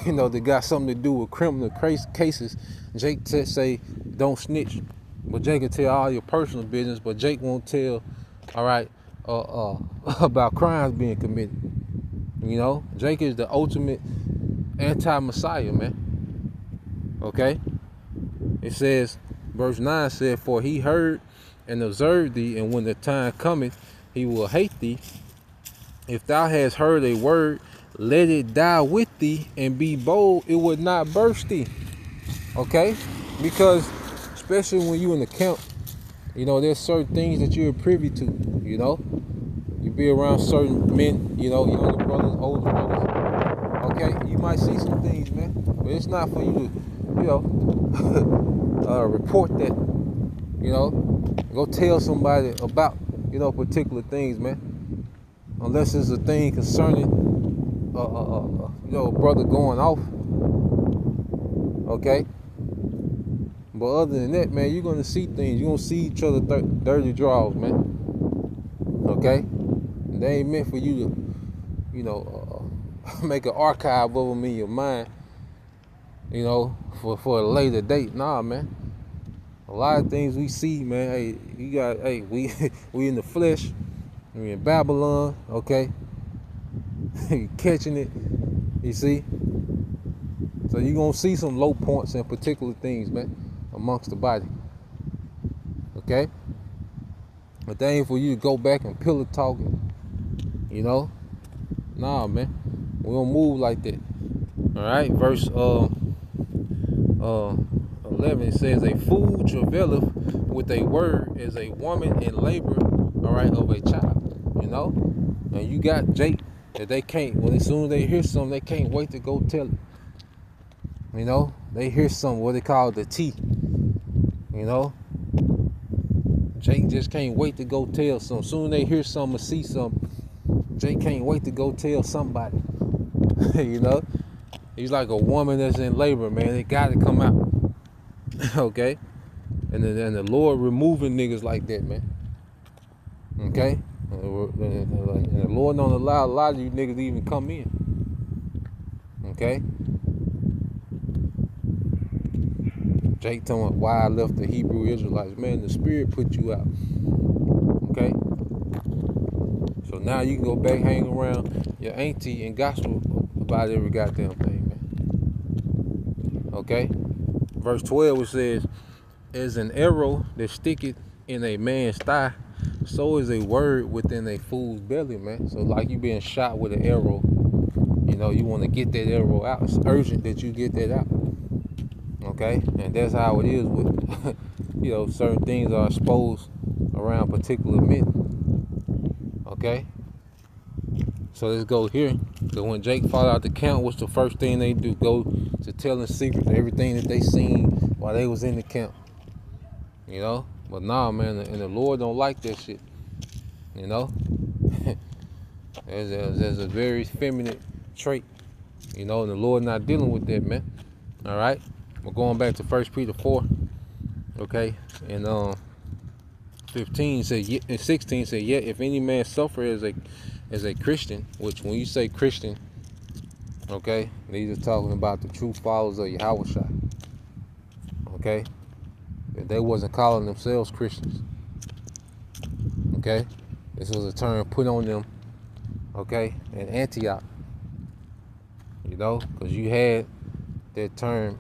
that got something to do with criminal cases, Jake say don't snitch. But Jake can tell all your personal business, but Jake won't tell all right, about crimes being committed. You know, Jake is the ultimate anti-Messiah, man. Okay? It says, verse 9 said, for he heard and observed thee, and when the time cometh, he will hate thee. If thou hast heard a word, let it die with thee, and be bold, it would not burst thee. Okay? Because, especially when you in the camp, you know, there's certain things that you're privy to, you know? You be around certain men, you know, younger brothers, older brothers. Okay? You might see some things, man. But it's not for you to, you know, report that, you know? Go tell somebody about, you know, particular things, man. Unless it's a thing concerning, you know, a brother going off. Okay? But other than that, man, you're going to see things. You're going to see each other dirty draws, man. Okay? They ain't meant for you to, you know, make an archive of them in your mind, you know, for a later date. Nah, man. A lot of things we see, man, hey, you got, hey, we in the flesh. We in Babylon, okay? Catching it, you see? So you're going to see some low points and particular things, man, amongst the body. Okay? But that ain't for you to go back and pillow talking, you know? Nah, man. We don't move like that. All right? Verse 11, it says, a fool travaileth with a word as a woman in labor, all right, of a child, you know? And you got Jake that they can't, well, as soon as they hear something, they can't wait to go tell it. You know, they hear something, what they call the T. You know, Jake just can't wait to go tell something. Soon they hear something or see something, Jake can't wait to go tell somebody. You know, he's like a woman that's in labor, man. It got to come out. Okay, and the Lord removing niggas like that, man. Okay, and the Lord don't allow a lot of you niggas to even come in. Okay. Jake telling me why I left the Hebrew Israelites. Man, the Spirit put you out. Okay? So now you can go back hang around your auntie and gospel about every goddamn thing, man. Okay? Verse 12, it says, as an arrow that sticketh in a man's thigh, so is a word within a fool's belly, man. So like you being shot with an arrow, you know, you want to get that arrow out. It's urgent that you get that out. Okay, and that's how it is with, you know, certain things are exposed around particular men. Okay, so let's go here. So when Jake fought out the camp, what's the first thing they do? Go to telling secrets, everything that they seen while they was in the camp. You know, but nah, man, and the Lord don't like that shit. You know, there's a very feminine trait. You know, and the Lord not dealing with that, man. All right. We're going back to 1 Peter 4, okay, and 15 said, and 16 said, yet if any man suffer as a Christian, which when you say Christian, okay, these are talking about the true followers of Yahushua, okay, they wasn't calling themselves Christians, okay, this was a term put on them, okay, in Antioch, you know, because you had that term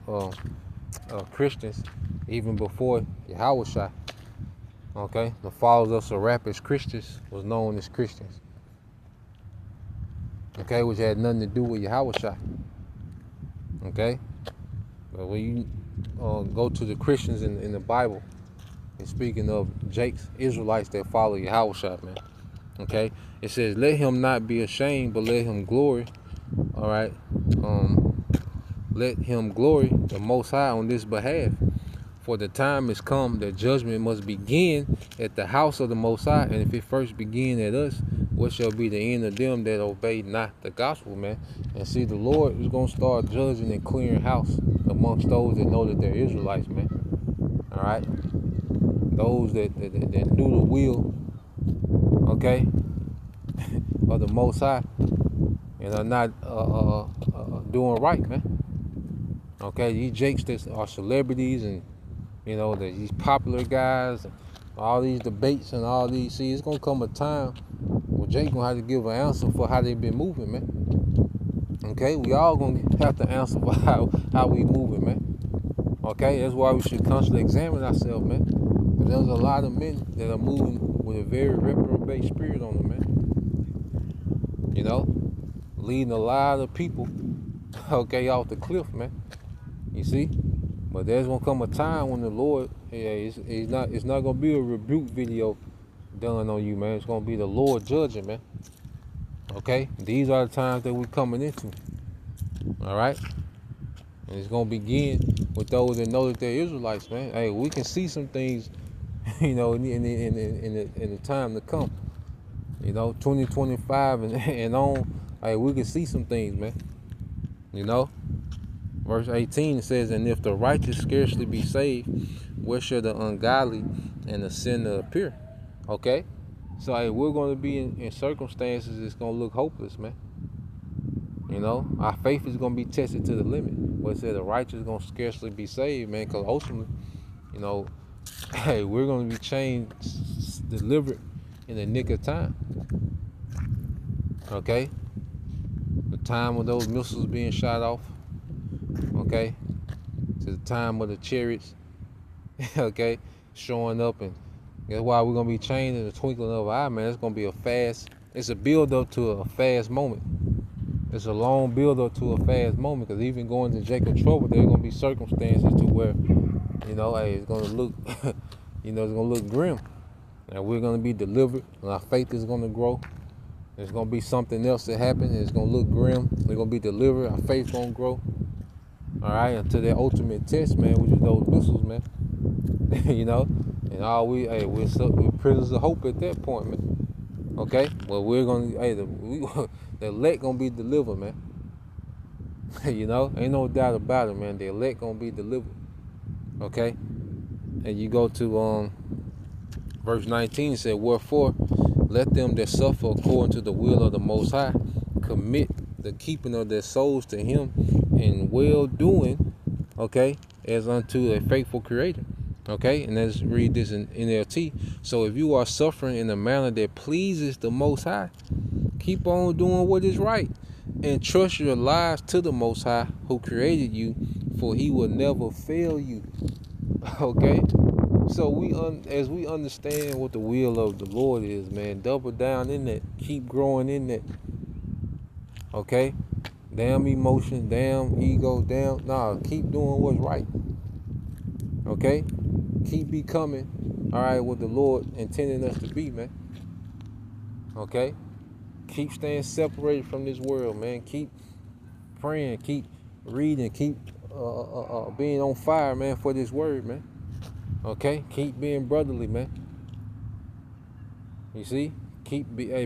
Christians even before Yahushua. Okay, the followers of Serapis Christus was known as Christians. Okay, which had nothing to do with Yahushua. Okay, but when you go to the Christians in the Bible, and speaking of Jake's Israelites that follow Yahushua, man. Okay, it says, let him not be ashamed, but let him glory. All right. Let him glory the Most High on this behalf. For the time is come that judgment must begin at the house of the Most High. And if it first begin at us, what shall be the end of them that obey not the gospel, man? And see, the Lord is going to start judging and clearing house amongst those that know that they're Israelites, man. All right? Those that do the will, okay, of the Most High and are not doing right, man. Okay, these Jakes that are celebrities and, you know, these popular guys, all these debates and all these. See, it's gonna come a time where Jake gonna have to give an answer for how they been moving, man. Okay, we all gonna have to answer for how we moving, man. Okay, that's why we should constantly examine ourselves, man. Because there's a lot of men that are moving with a very reprobate spirit on them, man. You know, leading a lot of people, okay, off the cliff, man. You see, but there's gonna come a time when the Lord, it's not gonna be a rebuke video done on you, man. It's gonna be the Lord judging, man. Okay, these are the times that we're coming into. All right, and it's gonna begin with those that know that they're Israelites, man. Hey, we can see some things, you know, in the time to come. You know, 2025 and on. Hey, we can see some things, man. You know. Verse 18 says, and if the righteous scarcely be saved, where shall the ungodly and the sinner appear? Okay? So hey, we're going to be in circumstances that's going to look hopeless, man. You know, our faith is going to be tested to the limit. But it said the righteous is going to scarcely be saved, man, because ultimately, you know, hey, we're going to be changed, delivered in the nick of time. Okay? The time when those missiles being shot off. Okay, to the time of the chariots, okay, showing up, and that's why we're gonna be changed in the twinkling of an eye, man. It's gonna be it's a build up to a fast moment. It's a long build up to a fast moment, because even going to Jacob's trouble, there's gonna be circumstances to where, you know, hey, it's gonna look, you know, it's gonna look grim, and we're gonna be delivered, and our faith is gonna grow. There's gonna be something else that happens, and it's gonna look grim. We're gonna be delivered. Our faith gonna grow. All right, until that ultimate test, man, which is those missiles, man. You know, and all we're prisoners of hope at that point, man. Okay, well, we're gonna, the elect gonna be delivered, man. You know, ain't no doubt about it, man. The elect gonna be delivered. Okay, and you go to verse 19. It said, wherefore, let them that suffer according to the will of the Most High commit the keeping of their souls to Him in well doing, okay, as unto a faithful Creator. Okay, and let's read this in NLT. So if you are suffering in a manner that pleases the Most High, keep on doing what is right, and trust your lives to the Most High who created you, for He will never fail you. Okay, so as we understand what the will of the Lord is, man, double down in that, keep growing in that. Okay, damn emotion, damn ego, damn, nah, keep doing what's right. Okay, keep becoming, all right, what the Lord intended us to be, man. Okay, keep staying separated from this world, man. Keep praying, keep reading, keep being on fire, man, for this word, man. Okay, keep being brotherly, man. You see,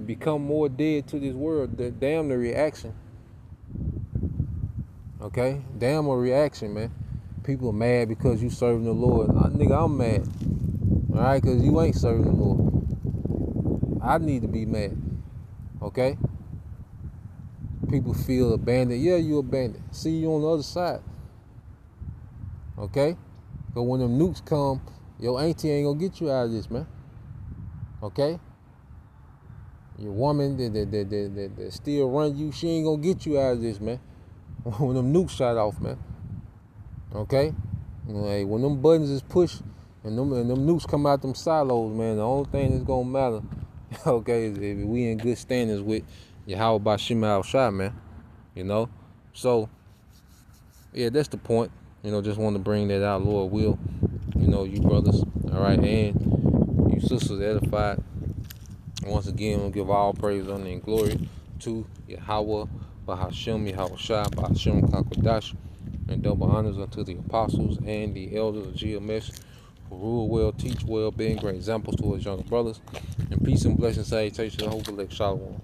become more dead to this world. Damn the reaction. Okay, damn a reaction, man. People are mad because you serving the Lord. Nigga, I'm mad. All right, because you ain't serving the Lord. I need to be mad. Okay? People feel abandoned. Yeah, you abandoned. See you on the other side. Okay? But when them nukes come, your auntie ain't gonna get you out of this, man. Okay? Your woman that still run you, she ain't gonna get you out of this, man. When them nukes shot off, man. Okay? Hey, when them buttons is pushed and them nukes come out them silos, man, the only thing that's gonna matter, okay, is if we in good standings with Yahweh Bashim Al-Shah, man. You know? So, yeah, that's the point. You know, just wanted to bring that out, Lord will. You know, you brothers, all right, and you sisters edified. Once again, we'll give all praise, honor, and glory to Yahweh, Bahashem, Yahweh Shai, Bahashem Kakodash, and double honors unto the apostles and the elders of GMS who rule well, teach well, being great examples to his younger brothers. And peace and blessings, salutations, and hope elect Shalom.